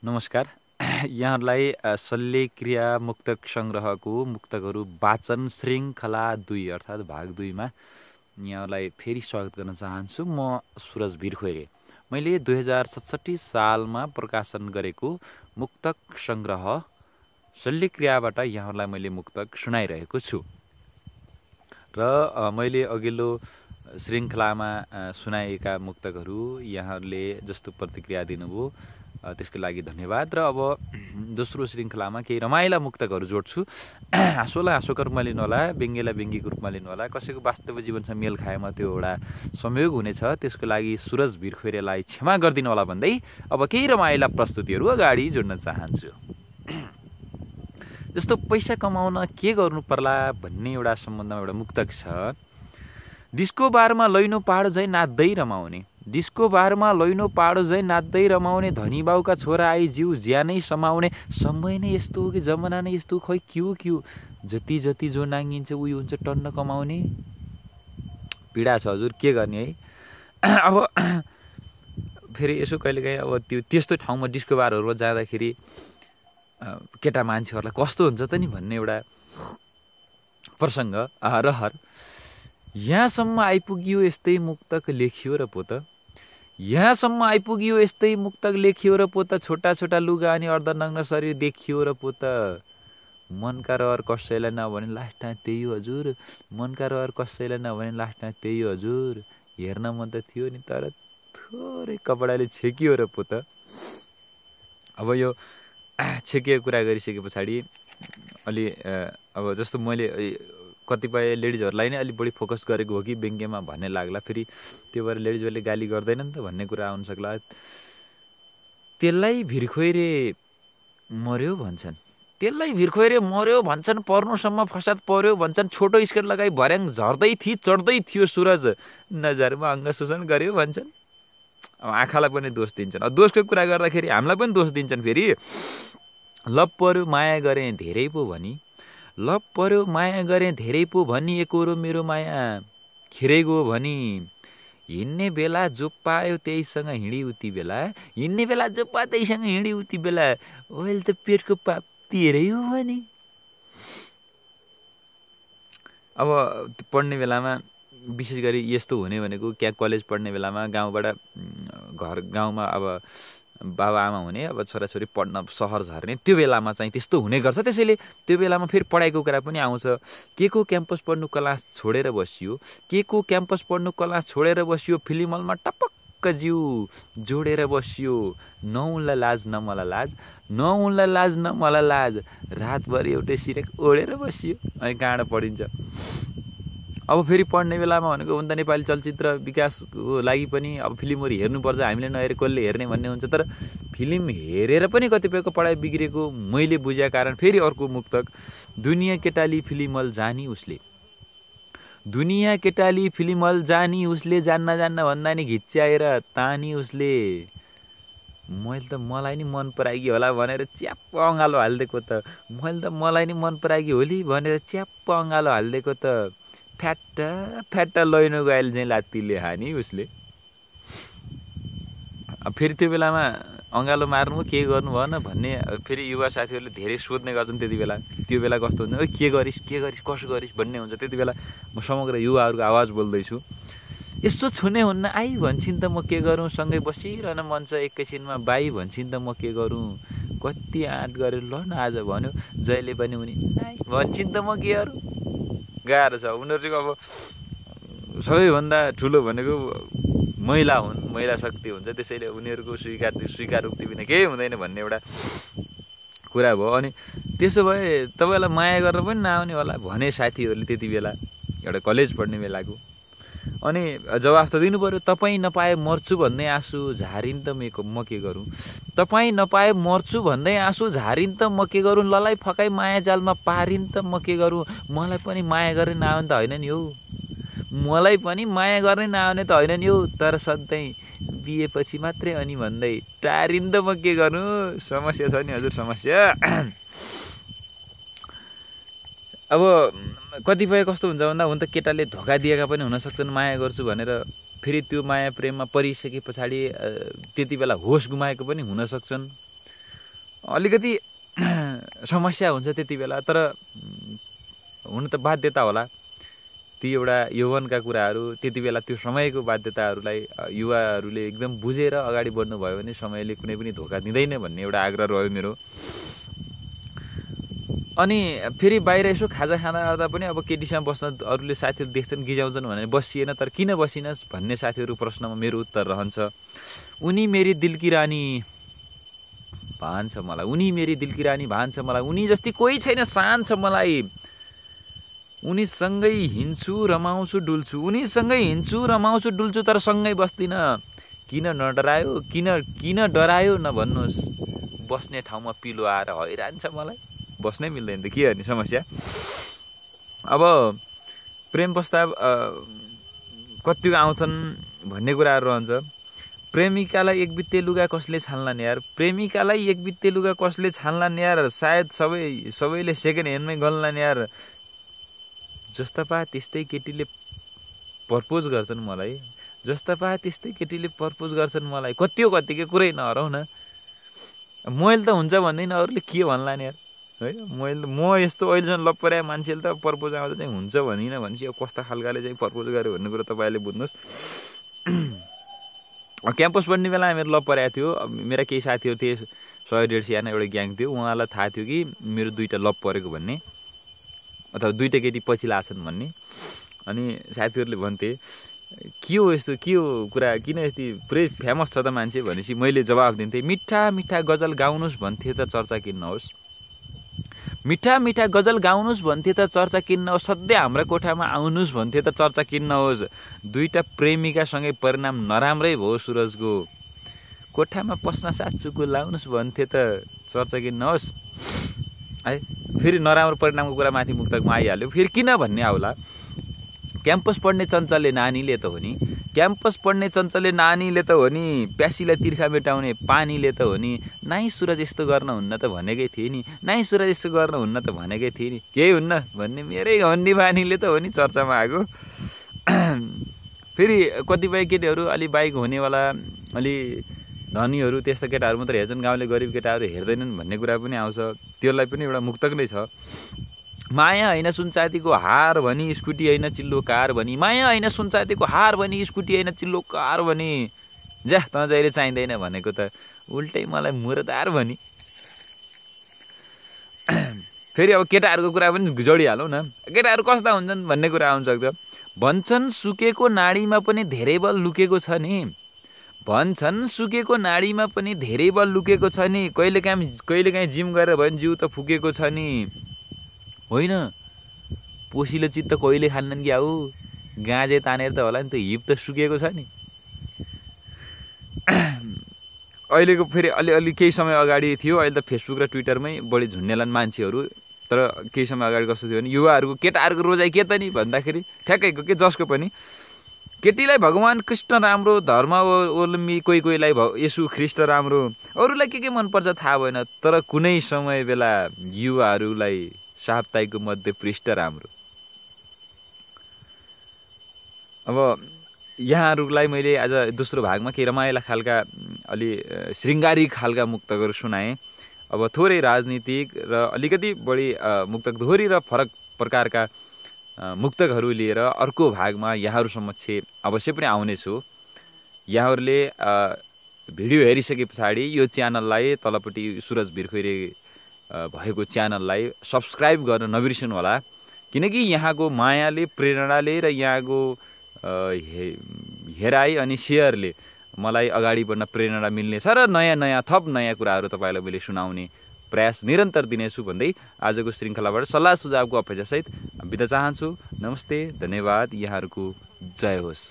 नमस्कार। यहाँहरूलाई शल्यक्रिया मुक्तक सङ्ग्रहको मुक्तकहरू वाचन श्रृङ्खला 2 अर्थात् भाग 2 मा यहाँहरूलाई फेरि स्वागत गर्न चाहन्छु। म सुरज भिरखोइरे। मैले 2067 सालमा प्रकाशन गरेको मुक्तक सङ्ग्रह शल्यक्रियाबाट यहाँहरूलाई मैले मुक्तक सुनाइरहेको छु र मैले अघिल्लो श्रृङ्खलामा सुनाएका मुक्तकहरू यहाँहरूले जस्तो प्रतिक्रिया दिनुभयो त्यसको लागि धन्यवाद। र अब दोस्रो श्रृङ्खलामा केही रमाइला मुक्तकहरू जोड्छु। हाँसोलाई हाँसोको रूपमा लिनु होला, व्यङ्ग्यलाई व्यङ्ग्यको रूपमा लिनु होला, कसैको वास्तविक जीवनसँग मेल खाएमा त्यो एउटा संयोग हुनेछ, त्यसको लागि सुरज भिरखोइरेलाई क्षमा गरिदिनु होला भन्दै अब केही रमाइला प्रस्तुतिहरू अगाडि जोड्न चाहन्छु। जस्तो पैसा कमाउन के गर्नु पर्ला भन्ने एउटा सम्बन्धमा एउटा मुक्तक छ। डिस्को बारमा लैनो पाडो झैँ नाच्दै रमाउने, डिस्को बारमा लैनो पाडो झैँ नाच्दै रमाउने, धनी बाउका छोरा आई जिउ ज्यानै समाउने, समय नै यस्तो हो कि जमाना नै यस्तो, खै क्यु जति जति जो नाङ्गिन्छ उयो हुन्छ टन्न कमाउने। पीडा छ हजुर, के गर्ने है। अब फेरि यसो कहिलेकाहीँ अब त्यो त्यस्तो ठाउँमा डिस्को बारहरूमा जाँदाखेरि केटा मान्छेहरूलाई कस्तो हुन्छ त नि भन्ने एउटा प्रसङ्ग रहर। यहाँसम्म आइपुग्यो यस्तै मुक्तक लेखियो र पोत, यहाँसम्म आइपुग्यो यस्तै मुक्तक लेखियो र पोत, छोटा छोटा लुगा अनि अर्धनग्न शरीर देखियो र पोत, मनका रहर कसैलाई नभने लास्टमा त्यही हजुर, मनका रहर कसैलाई नभने लास्टमा त्यही हजुर, हेर्न मन त थियो नि तर थोरै कपडाले छेकियो र पोत। अब यो छेकिएको कुरा गरिसके पछाडि अलि अब जस्तो मैले कतिपय लेडिजहरूलाई नै अलिक बढी फोकस गरेको हो कि व्यङ्ग्यमा भन्ने लाग्ला, फेरि त्यो भएर लेडिजहरूले गाली गर्दैनन् त भन्ने कुरा आउन सक्ला। त्यसलाई भिरखोइरे मर्यो भन्छन्, त्यसलाई भिरखोइरे मर्यो भन्छन्, पर्नुसम्म फसाद पर्यो भन्छन्, छोटो स्कर्ट लगाई भर्याङ झर्दै थिए चढ्दै थियो सुरज, नजरमा अङ्ग शोषण गर्यो भन्छन्। अब आँखालाई पनि दोष दिन्छन्। अब दोषको कुरा गर्दाखेरि हामीलाई पनि दोष दिन्छन्। फेरि लप पर्यो माया गरेँ धेरै पो भनी, लप पर्यो माया गरेँ धेरै पो भनी, एकरो मेरो माया खिरै गयो भनी, हिँड्ने बेला जो पायो त्यहीसँग हिँडी उति बेला, हिँड्ने बेला जो पायो त्यहीसँग हिँडी उति बेला, ओइल त पेटको पाप तेरै हो भने। अब पढ्ने बेलामा विशेष गरी यस्तो हुने भनेको क्या, कलेज पढ्ने बेलामा गाउँबाट गाउँमा अब बाबा आमा हुने, अब छोराछोरी पढ्न सहर झर्ने, त्यो बेलामा चाहिँ त्यस्तो हुने गर्छ। त्यसैले त्यो बेलामा फेरि पढाइको कुरा पनि आउँछ। के को क्याम्पस पढ्नु क्लास छोडेर बसियो, के को क्याम्पस पढ्नु क्लास छोडेर बसियो, फिल्म हलमा टपक्क जिउ जोडेर बसियो, न उनलाई लाज न मलाई लाज, न उनलाई लाज न मलाई लाज, रातभरि एउटै सिरेक ओढेर बसियो। अनि कहाँबाट पढिन्छ। अब फेरि पढ्ने बेलामा भनेको हुन त नेपाली चलचित्र विकासको लागि पनि अब फिल्महरू हेर्नुपर्छ, हामीले नहेरे कसले हेर्ने भन्ने हुन्छ। तर फिल्म हेरेर पनि कतिपयको पढाइ बिग्रेको मैले बुझेका कारण फेरि अर्को मुक्तक, दुनियाँ केटाली फिल्म हल जानी उसले, दुनियाँ केटाली फिल्म हल जानी उसले, जान्न भन्दा नि घिच्याएर तानी उसले, मैले त मलाई नि मन पराएकी होला भनेर च्याप्प अँगालो हालिदिएको त, मैले त मलाई नि मन पराएकी होली भनेर च्याप्प अँगालो हालिदिएको त, फ्याट्टा फ्याट्टा लैनो गएल चाहिँ लात्तीले हानी उसले। अब फेरि त्यो बेलामा अँगालो मार्नु के गर्नु भएन भन्ने फेरि युवा साथीहरूले धेरै सोध्ने गर्छन्। त्यति बेला त्यो बेला कस्तो हुन्छ, ओ के गरिस् कसो गरिस् भन्ने हुन्छ। त्यति बेला म समग्र युवाहरूको आवाज बोल्दैछु। यसो छुने हुन्न आई भन्छन् त म के गरौँ, सँगै बसिरहन मन छ एकैछिनमा बाई भन्छन् त म के गरौँ, कति आँट गरेर ल न आज भन्यो जहिले पनि उनी नाइ भन्छन् त म के गरौँ। गाह्रो छ उनीहरू चाहिँ। अब सबैभन्दा ठुलो भनेको महिला हुन्, महिला शक्ति हुन्छ, त्यसैले उनीहरूको स्वीकारोक्ति बिना केही हुँदैन भन्ने एउटा कुरा भयो। अनि त्यसो भए तपाईँलाई माया गरेर पनि नआउने होला भने साथीहरूले त्यति बेला एउटा कलेज पढ्ने बेलाको। अनि जवाफ त दिनु पऱ्यो, तपाईँ नपाए मर्छु भन्दै आँसु झारिन् त म के गरौँ, तपाईँ नपाए मर्छु भन्दै आँसु झारिन् त म के गरौँ, ललाई फकाई माया जालमा पारिन् त म के गरौँ, मलाई पनि माया गर्ने नआउने त होइन नि हौ, मलाई पनि माया गर्ने नआउने त होइन नि हौ, तर सधैँ बिहेपछि मात्रै अनि भन्दै टारिन् त म के गर्नु। समस्या छ नि हजुर, समस्या। अब कतिपय कस्तो हुन्छ भन्दा हुन त केटाले धोका दिएका पनि हुनसक्छन् माया गर्छु भनेर, फेरि त्यो माया प्रेममा परिसके पछाडि त्यति बेला होस गुमाएको पनि हुन सक्छन्। अलिकति समस्या हुन्छ त्यति बेला। तर हुन त बाध्यता होला, ती एउटा यौवनका कुराहरू, त्यति बेला त्यो समयको बाध्यताहरूलाई युवाहरूले एकदम बुझेर अगाडि बढ्नुभयो भने समयले कुनै पनि धोका दिँदैन भन्ने एउटा आग्रह रह्यो मेरो। अनि फेरि बाहिर यसो खाजा खाँदा आउँदा पनि अब केटीसँग बस्न अरूले साथीहरू देख्छन् गिजाउँछन् भने बसिएन, तर किन बसिनस् भन्ने साथीहरू प्रश्नमा मेरो उत्तर रहन्छ, उनी मेरी दिल की रानी भान्छ मलाई, उनी मेरी दिल की रानी भान्छ मलाई, उनी जस्तै कोही छैन सान छ मलाई, उनीसँगै हिँड्छु रमाउँछु डुल्छु, उनीसँगै हिँड्छु रमाउँछु डुल्छु, तर सँगै बस्दिनँ, किन नडरायो किन डरायो नभन्नुहोस्, बस्ने ठाउँमा पिलो आएर हैरान छ मलाई, बस्नै मिल्दैन त के गर्ने समस्या। अब प्रेम प्रस्ताव कतिको आउँछन् भन्ने कुराहरू रहन्छ। प्रेमिकालाई एक बित्ते लुगा कसले छान्लान् यार, प्रेमिकालाई एक बित्ते लुगा कसले छान्लान् यार, सायद सबैले सेकेन्ड ह्यान्डमै गन्लान् यार, जस्ता पाए त्यस्तै केटीले प्रपोज गर्छन् मलाई, जस्ता पाए त्यस्तै केटीले प्रपोज गर्छन् मलाई, कतिकै कुरै नहराउ न, मैले त हुन्छ भन्दैन अरूले के भन्लान् यार है, म यस्तो अहिलेसम्म लप पराए मान्छेले त प्रपोज आउँदा चाहिँ हुन्छ भनिनँ भनेपछि अब कस्ता खालकाले चाहिँ प्रपोज गर्यो भन्ने कुरा तपाईँले बुझ्नुहोस्। क्याम्पस पढ्ने बेला मेरो लप पराएको थियो, मेरा केही साथीहरू थिए 100-150 जना एउटा ग्याङ थियो, उहाँलाई थाहा थियो कि मेरो 2टा लप परेको भन्ने, अथवा 2टा केटी पछि लाग्छन् भन्ने। अनि साथीहरूले भन्थे के हो यस्तो, के हो कुरा, किन यति पुरै फेमस छ त मान्छे भनेपछि मैले जवाफ दिन्थेँ, मिठा मिठा गजल गाउनुहोस् भन्थे त चर्चा किन नहोस्, मिठा मिठा गजल गाउनुहोस् भन्थे त चर्चा किन नहोस्, सधैँ हाम्रा कोठामा आउनुहोस् भन्थे त चर्चा किन नहोस्, 2टा प्रेमिकासँगै परिणाम नराम्रै भयो सुरजको, कोठामा पस्न साँच्चुको लाउनुहोस् भन्थे त चर्चा किन नहोस् है। फेरि नराम्रो परिणामको कुरा माथि मुक्तकमा आइहाल्यो, फेरि किन भन्ने आउला। क्याम्पस पढ्ने चञ्चलले नानीले त हो नि, क्याम्पस पढ्ने चञ्चलले नानीले त हो नि, प्यासीलाई तिर्खा मेटाउने पानीले त हो नि, नाइ सुरज यस्तो गर्न हुन्न त भनेकै थिए नि, नाइ सुरज यस्तो गर्न हुन्न त भनेकै थिए नि, केही हुन्न भन्ने मेरै हन्डी बानीले त हो नि चर्चामा आएको। फेरि कतिपय केटीहरू अलि बाइक हुनेवाला अलि धनीहरू त्यस्ता केटाहरू मात्र हेर्छन्, गाउँले गरिब केटाहरू हेर्दैनन् भन्ने कुरा पनि आउँछ, त्यसलाई पनि एउटा मुक्तक नै छ। माया होइन सुनचाँदीको हार भनी स्कुटी होइन चिल्लो कार भनी, माया होइन सुनचाँदीको हार भनी स्कुटी होइन चिल्लो कार भनी, जा त जहिले चाहिँदैन भनेको त उल्टै मलाई मुरदार भनी। फेरि अब केटाहरूको कुरा पनि जोडिहालौँ न, केटाहरू कस्ता हुन्छन् भन्ने कुरा आउन सक्छ। भन्छन् सुकेको नाडीमा पनि धेरै बल लुकेको छ नि, भन्छन् सुकेको नाडीमा पनि धेरै बल लुकेको छ नि, कहिलेकाहीँ जिम गरेर भयो भने जिउ त फुकेको छ नि, होइन पोसिलो चित्त कहिले खान्नन् क्या हो, गाँजे तानेर त होला नि, त हिप त सुकेको छ नि। अहिलेको फेरि अलि केही समय अगाडि थियो, अहिले त फेसबुक र ट्विटरमै बढी झुन्डेलान् मान्छेहरू, तर केही समय अगाडि कस्तो थियो भने युवाहरूको केटाहरूको रोजाइ के त नि भन्दाखेरि ठ्याक्कैको के जसको पनि केटीलाई भगवान् कृष्ण राम्रो, धर्मावलम्बी कोहीलाई यसु ख्रिस्ट राम्रो, अरूलाई के मनपर्छ थाहा भएन, तर कुनै समय बेला युवाहरूलाई साप्ताहिकको मध्य पृष्ठ राम्रो। अब यहाँहरूलाई मैले आज दोस्रो भागमा केही रमाइला खालका अलि श्रृङ्गारिक खालका मुक्तकहरू सुनाएँ। अब थोरै राजनीतिक र अलिकति बढी मुक्तक दोहोरी र फरक प्रकारका मुक्तकहरू लिएर अर्को भागमा यहाँहरू समक्ष अवश्य पनि आउनेछु। यहाँहरूले भिडियो हेरिसके पछाडि यो च्यानललाई तलपट्टि सुरज भिरखैरे भएको च्यानललाई सब्सक्राइब गर्न नबिर्सनु होला, किनकि यहाँको मायाले, प्रेरणाले र यहाँको हेराइ अनि सेयरले मलाई अगाडि बढ्न प्रेरणा मिल्नेछ र नयाँ थप नयाँ कुराहरू तपाईँलाई मैले सुनाउने प्रयास निरन्तर दिनेछु भन्दै आजको श्रृङ्खलाबाट सल्लाह सुझावको अपेक्षासहित बिदा चाहन्छु। नमस्ते, धन्यवाद, यहाँहरूको जय होस्।